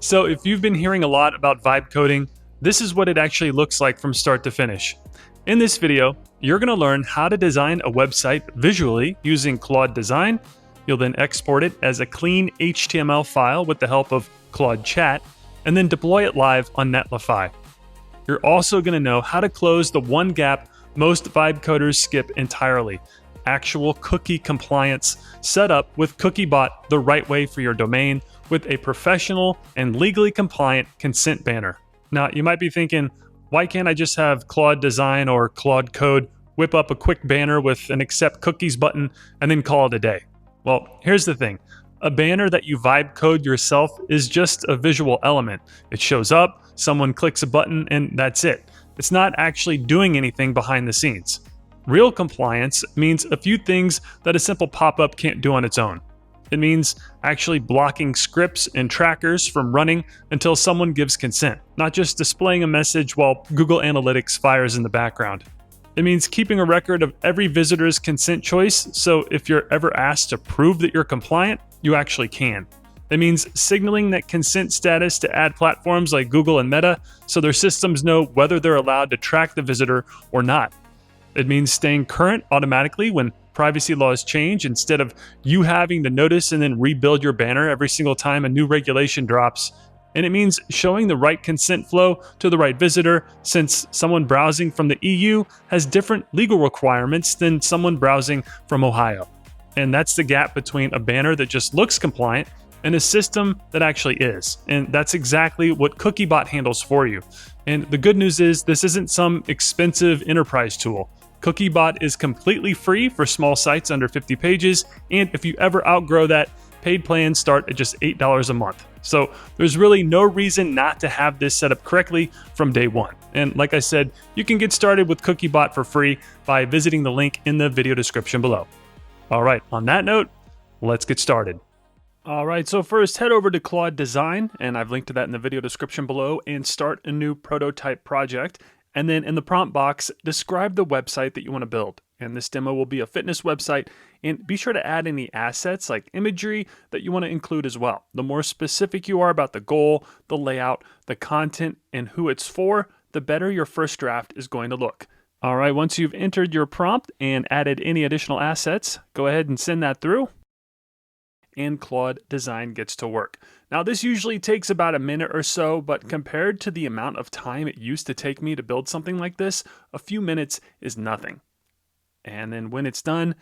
So if you've been hearing a lot about vibe coding, this is what it actually looks like from start to finish. In this video, you're going to learn how to design a website visually using Claude Design. You'll then export it as a clean HTML file with the help of Claude Chat, and then deploy it live on Netlify. You're also going to know how to close the one gap most vibe coders skip entirely: actual cookie compliance, set up with Cookiebot the right way for your domain with a professional and legally compliant consent banner. Now, you might be thinking, why can't I just have Claude Design or Claude Code whip up a quick banner with an accept cookies button and then call it a day? Well, here's the thing. A banner that you vibe code yourself is just a visual element. It shows up, someone clicks a button, and that's it. It's not actually doing anything behind the scenes. Real compliance means a few things that a simple pop-up can't do on its own. It means actually blocking scripts and trackers from running until someone gives consent, not just displaying a message while Google Analytics fires in the background. It means keeping a record of every visitor's consent choice, so if you're ever asked to prove that you're compliant, you actually can. It means signaling that consent status to ad platforms like Google and Meta, so their systems know whether they're allowed to track the visitor or not. It means staying current automatically when privacy laws change, instead of you having to notice and then rebuild your banner every single time a new regulation drops. And it means showing the right consent flow to the right visitor, since someone browsing from the EU has different legal requirements than someone browsing from Ohio. And that's the gap between a banner that just looks compliant and a system that actually is. And that's exactly what Cookiebot handles for you. And the good news is this isn't some expensive enterprise tool. Cookiebot is completely free for small sites under 50 pages, and if you ever outgrow that, paid plans start at just $8 a month. So there's really no reason not to have this set up correctly from day one. And like I said, you can get started with Cookiebot for free by visiting the link in the video description below. All right, on that note, let's get started. All right, so first head over to Claude Design, and I've linked to that in the video description below, and start a new prototype project. And then in the prompt box, describe the website that you want to build. And this demo will be a fitness website, and be sure to add any assets like imagery that you want to include as well. The more specific you are about the goal, the layout, the content, and who it's for, the better your first draft is going to look. All right, once you've entered your prompt and added any additional assets, go ahead and send that through, and Claude Design gets to work. Now, this usually takes about a minute or so, but compared to the amount of time it used to take me to build something like this, a few minutes is nothing. And then when it's done,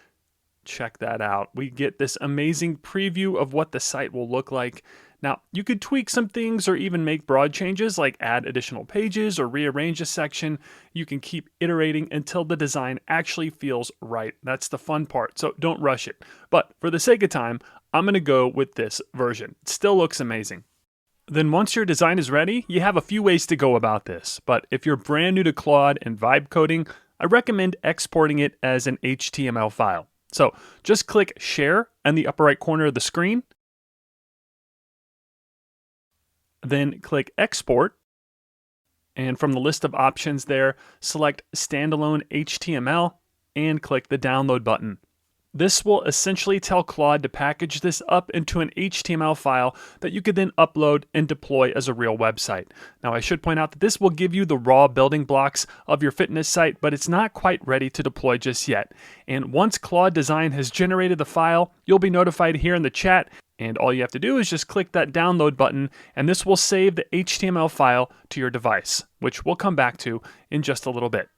check that out. We get this amazing preview of what the site will look like. Now, you could tweak some things or even make broad changes like add additional pages or rearrange a section. You can keep iterating until the design actually feels right. That's the fun part, so don't rush it. But for the sake of time, I'm going to go with this version. It still looks amazing. Then once your design is ready, you have a few ways to go about this. But if you're brand new to Claude and vibe coding, I recommend exporting it as an HTML file. So just click Share in the upper right corner of the screen. Then click Export. And from the list of options there, select Standalone HTML and click the Download button. This will essentially tell Claude to package this up into an HTML file that you could then upload and deploy as a real website. Now, I should point out that this will give you the raw building blocks of your fitness site, but it's not quite ready to deploy just yet. And once Claude Design has generated the file, you'll be notified here in the chat, and all you have to do is just click that download button, and this will save the HTML file to your device, which we'll come back to in just a little bit.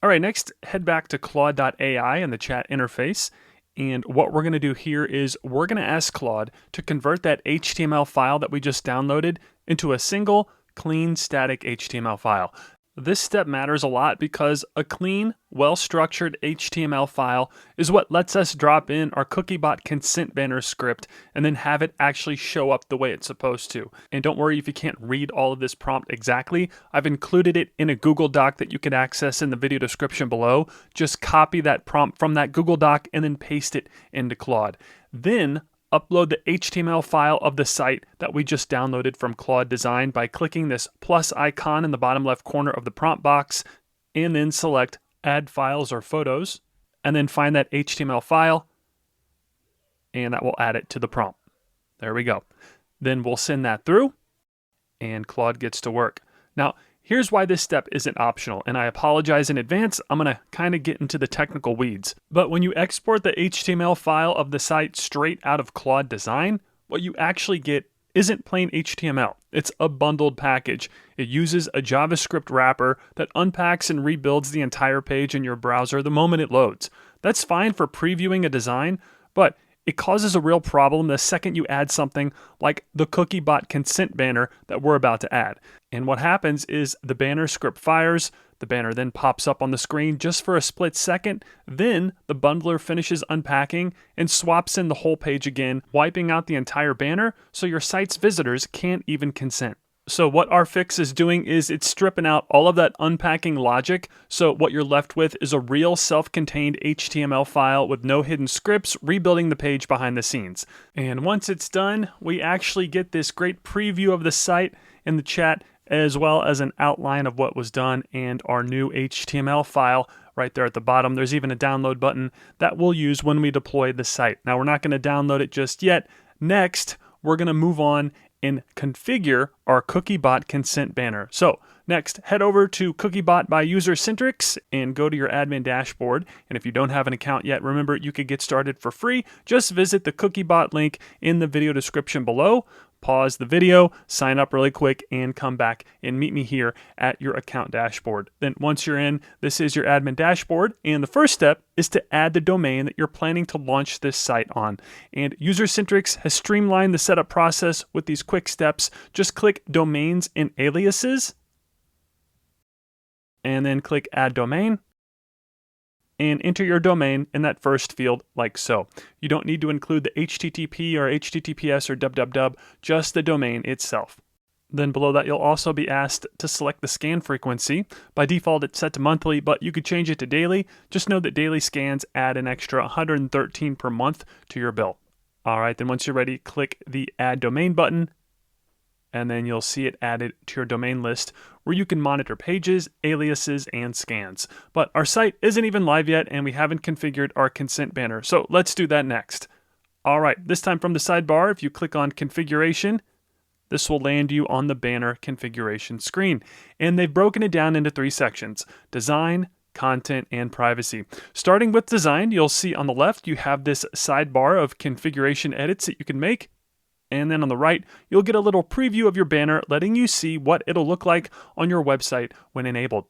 All right, next, head back to Claude.ai in the chat interface. And what we're going to do here is we're going to ask Claude to convert that HTML file that we just downloaded into a single, clean, static HTML file. This step matters a lot because a clean, well-structured HTML file is what lets us drop in our Cookiebot consent banner script and then have it actually show up the way it's supposed to. And don't worry if you can't read all of this prompt exactly. I've included it in a Google Doc that you can access in the video description below. Just copy that prompt from that Google Doc and then paste it into Claude. Then upload the HTML file of the site that we just downloaded from Claude Design by clicking this plus icon in the bottom left corner of the prompt box, and then select Add Files or Photos, and then find that HTML file, and that will add it to the prompt. There we go. Then we'll send that through, and Claude gets to work. Now, here's why this step isn't optional, and I apologize in advance. I'm going to kind of get into the technical weeds. But when you export the HTML file of the site straight out of Claude Design, what you actually get isn't plain HTML. It's a bundled package. It uses a JavaScript wrapper that unpacks and rebuilds the entire page in your browser the moment it loads. That's fine for previewing a design, but it causes a real problem the second you add something like the Cookiebot consent banner that we're about to add. And what happens is the banner script fires, the banner then pops up on the screen just for a split second, then the bundler finishes unpacking and swaps in the whole page again, wiping out the entire banner so your site's visitors can't even consent. So what our fix is doing is it's stripping out all of that unpacking logic, so what you're left with is a real self-contained HTML file with no hidden scripts rebuilding the page behind the scenes. And once it's done, we actually get this great preview of the site in the chat, as well as an outline of what was done and our new HTML file right there at the bottom. There's even a download button that we'll use when we deploy the site. Now, we're not going to download it just yet. Next, we're going to move on and configure our Cookiebot consent banner. So next, head over to Cookiebot by Usercentrics and go to your admin dashboard. And if you don't have an account yet, remember you could get started for free. Just visit the Cookiebot link in the video description below. Pause the video, sign up really quick, and come back and meet me here at your account dashboard. Then once you're in, this is your admin dashboard, and the first step is to add the domain that you're planning to launch this site on. And Usercentrics has streamlined the setup process with these quick steps. Just click Domains and Aliases, and then click Add Domain, and enter your domain in that first field like so. You don't need to include the HTTP or HTTPS or www, just the domain itself. Then below that, you'll also be asked to select the scan frequency. By default, it's set to monthly, but you could change it to daily. Just know that daily scans add an extra 113 per month to your bill. All right, then once you're ready, click the Add Domain button, and then you'll see it added to your domain list where you can monitor pages, aliases, and scans. But our site isn't even live yet, and we haven't configured our consent banner. So let's do that next. All right, this time from the sidebar, if you click on Configuration, this will land you on the banner configuration screen. And they've broken it down into 3 sections: Design, Content, and Privacy. Starting with Design, you'll see on the left you have this sidebar of configuration edits that you can make. And then on the right, you'll get a little preview of your banner letting you see what it'll look like on your website when enabled.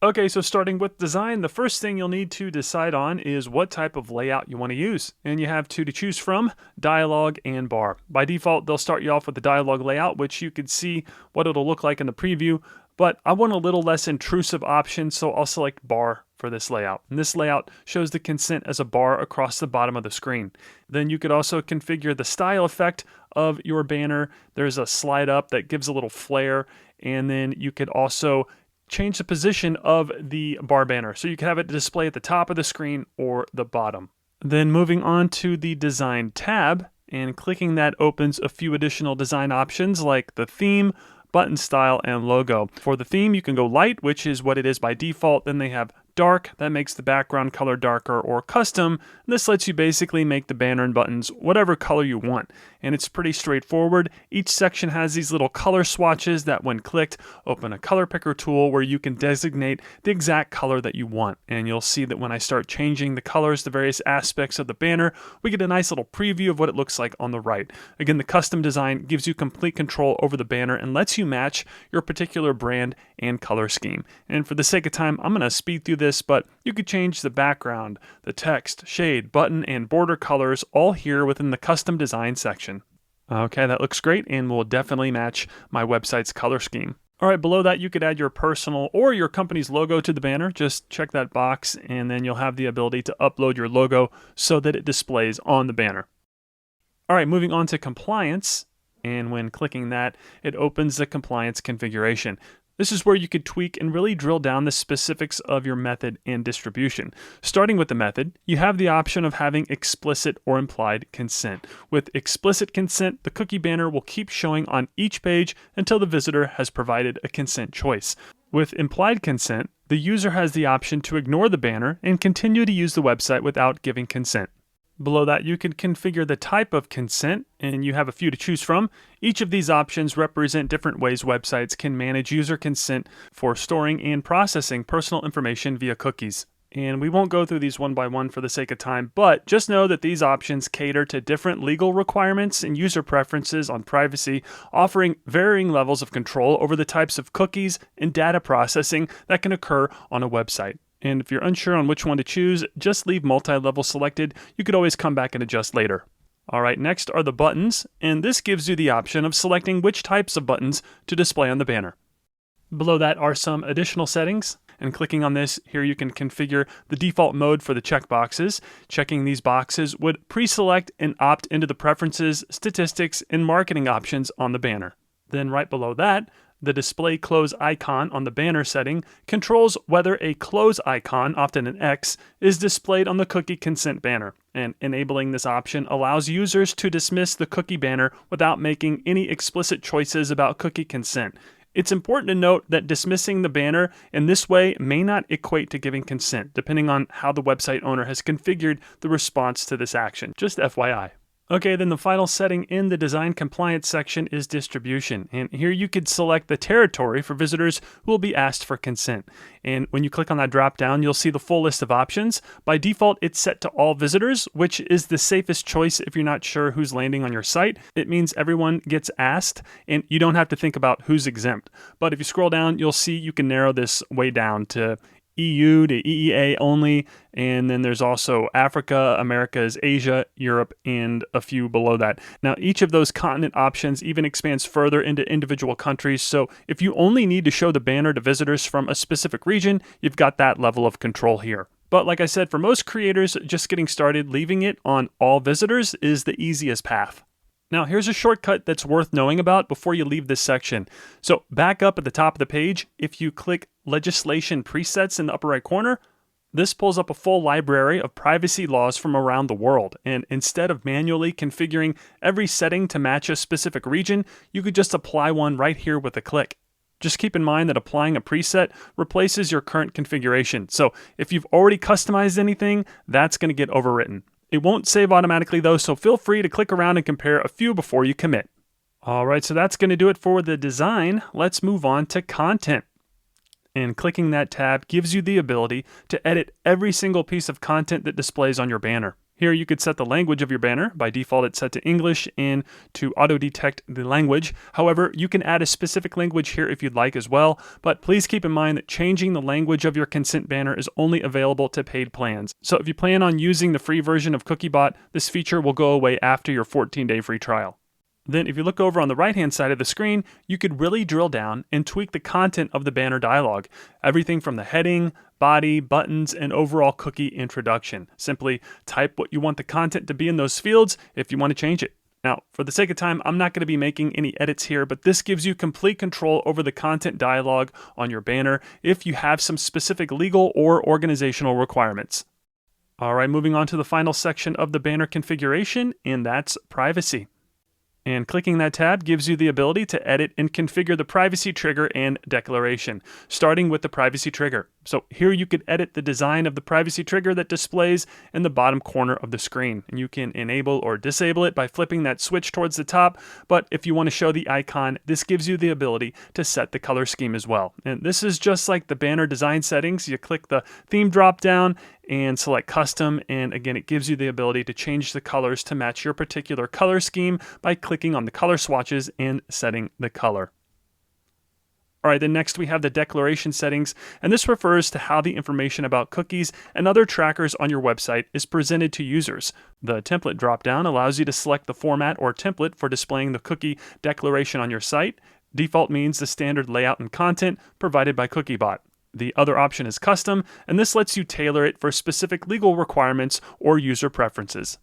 Okay, so starting with design, the first thing you'll need to decide on is what type of layout you want to use. And you have 2 to choose from: dialog and bar. By default, they'll start you off with the dialog layout, which you could see what it'll look like in the preview. But I want a little less intrusive option, so I'll select bar for this layout. And this layout shows the consent as a bar across the bottom of the screen. Then you could also configure the style effect of your banner. There's a slide up that gives a little flare, and then you could also change the position of the bar banner. So you can have it display at the top of the screen or the bottom. Then moving on to the Design tab, and clicking that opens a few additional design options like the theme, button style, and logo. For the theme, you can go light, which is what it is by default. Then they have dark, that makes the background color darker, or custom. This lets you basically make the banner and buttons whatever color you want. And it's pretty straightforward. Each section has these little color swatches that when clicked, open a color picker tool where you can designate the exact color that you want. And you'll see that when I start changing the colors, the various aspects of the banner, we get a nice little preview of what it looks like on the right. Again, the custom design gives you complete control over the banner and lets you match your particular brand and color scheme. And for the sake of time, I'm going to speed through this, but you could change the background, the text, shade, button, and border colors all here within the custom design section. Okay, that looks great and will definitely match my website's color scheme. All right, below that, you could add your personal or your company's logo to the banner. Just check that box, and then you'll have the ability to upload your logo so that it displays on the banner. All right, moving on to compliance. And when clicking that, it opens the compliance configuration. This is where you could tweak and really drill down the specifics of your method and distribution. Starting with the method, you have the option of having explicit or implied consent. With explicit consent, the cookie banner will keep showing on each page until the visitor has provided a consent choice. With implied consent, the user has the option to ignore the banner and continue to use the website without giving consent. Below that, you can configure the type of consent, and you have a few to choose from. Each of these options represent different ways websites can manage user consent for storing and processing personal information via cookies. And we won't go through these one by one for the sake of time, but just know that these options cater to different legal requirements and user preferences on privacy, offering varying levels of control over the types of cookies and data processing that can occur on a website. And if you're unsure on which one to choose, just leave multi-level selected. You could always come back and adjust later. All right, next are the buttons, and this gives you the option of selecting which types of buttons to display on the banner. Below that are some additional settings, and clicking on this, here you can configure the default mode for the checkboxes. Checking these boxes would pre-select and opt into the preferences, statistics, and marketing options on the banner. Then right below that, the display close icon on the banner setting controls whether a close icon, often an X, is displayed on the cookie consent banner. And enabling this option allows users to dismiss the cookie banner without making any explicit choices about cookie consent. It's important to note that dismissing the banner in this way may not equate to giving consent, depending on how the website owner has configured the response to this action. Just FYI. Okay, then the final setting in the design compliance section is distribution. And here you could select the territory for visitors who will be asked for consent. And when you click on that drop down, you'll see the full list of options. By default, it's set to all visitors, which is the safest choice if you're not sure who's landing on your site. It means everyone gets asked and you don't have to think about who's exempt. But if you scroll down, you'll see you can narrow this way down to EU to EEA only, and then there's also Africa, Americas, Asia, Europe, and a few below that. Now, each of those continent options even expands further into individual countries, so if you only need to show the banner to visitors from a specific region, you've got that level of control here. But like I said, for most creators, just getting started, leaving it on all visitors is the easiest path. Now, here's a shortcut that's worth knowing about before you leave this section. So back up at the top of the page, if you click Legislation Presets in the upper right corner, this pulls up a full library of privacy laws from around the world. And instead of manually configuring every setting to match a specific region, you could just apply one right here with a click. Just keep in mind that applying a preset replaces your current configuration. So if you've already customized anything, that's going to get overwritten. It won't save automatically though, so feel free to click around and compare a few before you commit. All right, so that's going to do it for the design. Let's move on to content. And clicking that tab gives you the ability to edit every single piece of content that displays on your banner. Here you could set the language of your banner. By default, it's set to English and to auto-detect the language. However, you can add a specific language here if you'd like as well, but please keep in mind that changing the language of your consent banner is only available to paid plans. So if you plan on using the free version of Cookiebot, this feature will go away after your 14-day free trial. Then if you look over on the right-hand side of the screen, you could really drill down and tweak the content of the banner dialog. Everything from the heading, body, buttons, and overall cookie introduction. Simply type what you want the content to be in those fields if you want to change it. Now, for the sake of time, I'm not going to be making any edits here, but this gives you complete control over the content dialog on your banner if you have some specific legal or organizational requirements. All right, moving on to the final section of the banner configuration, and that's privacy. And clicking that tab gives you the ability to edit and configure the privacy trigger and declaration, starting with the privacy trigger. So here you could edit the design of the privacy trigger that displays in the bottom corner of the screen. And you can enable or disable it by flipping that switch towards the top. But if you want to show the icon, this gives you the ability to set the color scheme as well. And this is just like the banner design settings. You click the theme drop down and select custom, and again it gives you the ability to change the colors to match your particular color scheme by clicking on the color swatches and setting the color. All right, then next we have the declaration settings, and this refers to how the information about cookies and other trackers on your website is presented to users. The template dropdown allows you to select the format or template for displaying the cookie declaration on your site. Default means the standard layout and content provided by Cookiebot. The other option is custom, and this lets you tailor it for specific legal requirements or user preferences.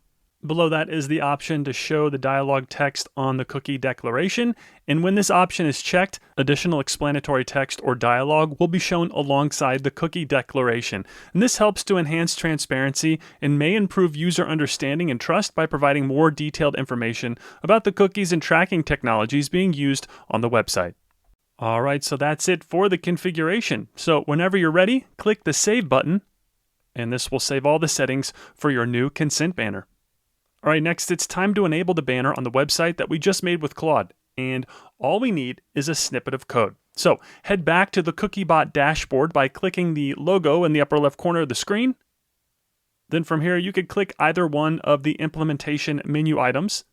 Below that is the option to show the dialog text on the cookie declaration, and when this option is checked, additional explanatory text or dialogue will be shown alongside the cookie declaration. And this helps to enhance transparency and may improve user understanding and trust by providing more detailed information about the cookies and tracking technologies being used on the website. All right, so that's it for the configuration. So whenever you're ready, click the Save button, and this will save all the settings for your new consent banner. All right, next it's time to enable the banner on the website that we just made with Claude. And all we need is a snippet of code. So head back to the Cookiebot dashboard by clicking the logo in the upper left corner of the screen. Then from here, you could click either one of the implementation menu items.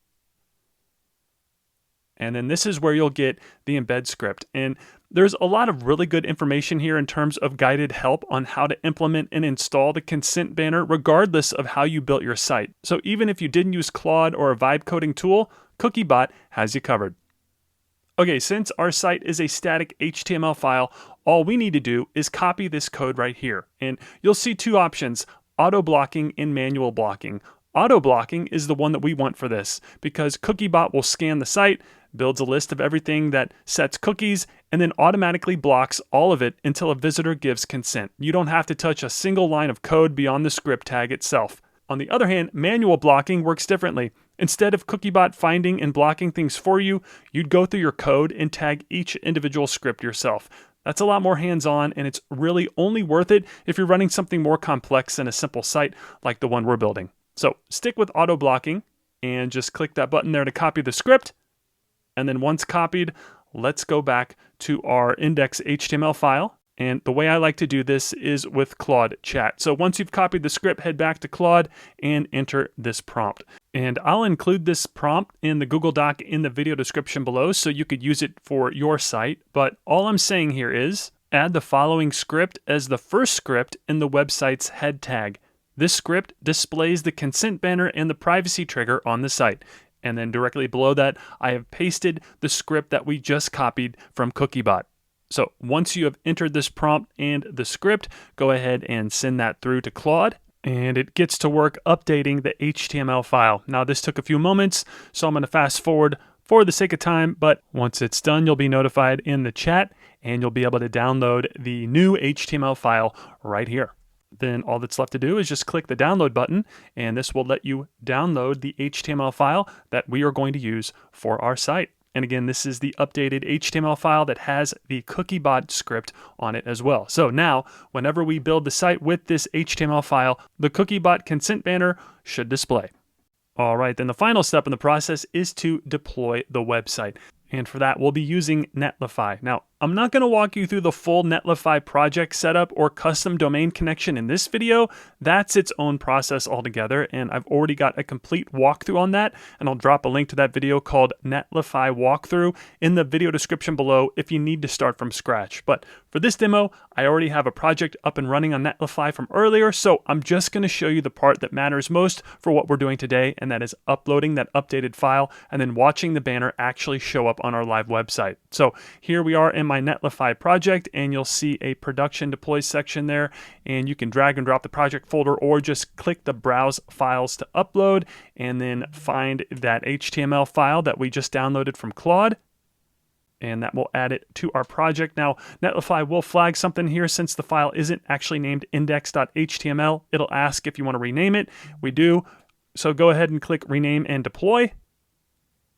And then this is where you'll get the embed script. And there's a lot of really good information here in terms of guided help on how to implement and install the consent banner regardless of how you built your site. So even if you didn't use Claude or a vibe coding tool, Cookiebot has you covered. Okay, since our site is a static HTML file, all we need to do is copy this code right here. And you'll see two options, auto blocking and manual blocking. Auto blocking is the one that we want for this because Cookiebot will scan the site, builds a list of everything that sets cookies, and then automatically blocks all of it until a visitor gives consent. You don't have to touch a single line of code beyond the script tag itself. On the other hand, manual blocking works differently. Instead of Cookiebot finding and blocking things for you, you'd go through your code and tag each individual script yourself. That's a lot more hands-on, and it's really only worth it if you're running something more complex than a simple site like the one we're building. So stick with auto blocking and just click that button there to copy the script. And then once copied, let's go back to our index.html file. And the way I like to do this is with Claude chat. So once you've copied the script, head back to Claude and enter this prompt. And I'll include this prompt in the Google Doc in the video description below so you could use it for your site. But all I'm saying here is add the following script as the first script in the website's head tag. This script displays the consent banner and the privacy trigger on the site. And then directly below that, I have pasted the script that we just copied from Cookiebot. So once you have entered this prompt and the script, go ahead and send that through to Claude, and it gets to work updating the HTML file. Now this took a few moments, so I'm going to fast forward for the sake of time, but once it's done, you'll be notified in the chat, and you'll be able to download the new HTML file right here. Then all that's left to do is just click the download button, and this will let you download the HTML file that we are going to use for our site. And again, this is the updated HTML file that has the Cookiebot script on it as well. So now, whenever we build the site with this HTML file, the Cookiebot consent banner should display. All right, then the final step in the process is to deploy the website. And for that, we'll be using Netlify. Now, I'm not going to walk you through the full Netlify project setup or custom domain connection in this video. That's its own process altogether, and I've already got a complete walkthrough on that, and I'll drop a link to that video called Netlify Walkthrough in the video description below if you need to start from scratch. But for this demo, I already have a project up and running on Netlify from earlier, so I'm just going to show you the part that matters most for what we're doing today, and that is uploading that updated file and then watching the banner actually show up on our live website. So here we are in my Netlify project, and you'll see a production deploy section there, and you can drag and drop the project folder or just click the browse files to upload and then find that HTML file that we just downloaded from Claude, and that will add it to our project. Now, Netlify will flag something here since the file isn't actually named index.html. It'll ask if you want to rename it. We do. So go ahead and click rename and deploy.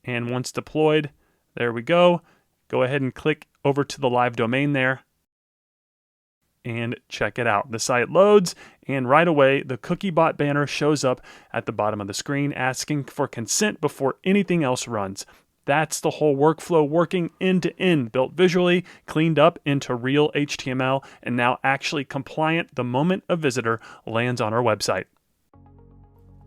And once deployed, there we go. Go ahead and click over to the live domain there and check it out. The site loads, and right away, the Cookiebot banner shows up at the bottom of the screen asking for consent before anything else runs. That's the whole workflow working end to end, built visually, cleaned up into real HTML, and now actually compliant the moment a visitor lands on our website.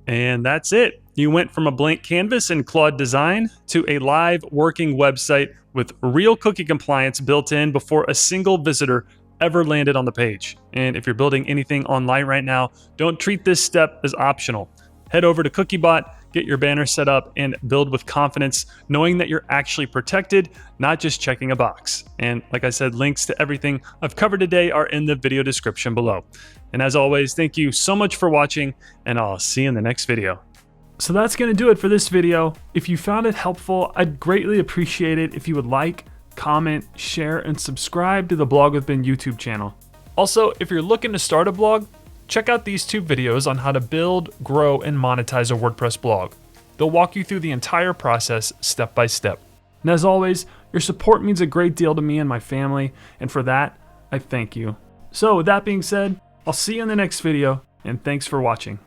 And that's it. You went from a blank canvas in Claude Design to a live working website with real cookie compliance built in before a single visitor ever landed on the page. And if you're building anything online right now, don't treat this step as optional. Head over to Cookiebot, get your banner set up, and build with confidence, knowing that you're actually protected, not just checking a box. And like I said, links to everything I've covered today are in the video description below. And as always, thank you so much for watching, and I'll see you in the next video. So that's going to do it for this video. If you found it helpful, I'd greatly appreciate it if you would like, comment, share, and subscribe to the Blog with Ben YouTube channel. Also, if you're looking to start a blog, check out these 2 videos on how to build, grow, and monetize a WordPress blog. They'll walk you through the entire process step by step. And as always, your support means a great deal to me and my family, and for that, I thank you. So with that being said, I'll see you in the next video, and thanks for watching.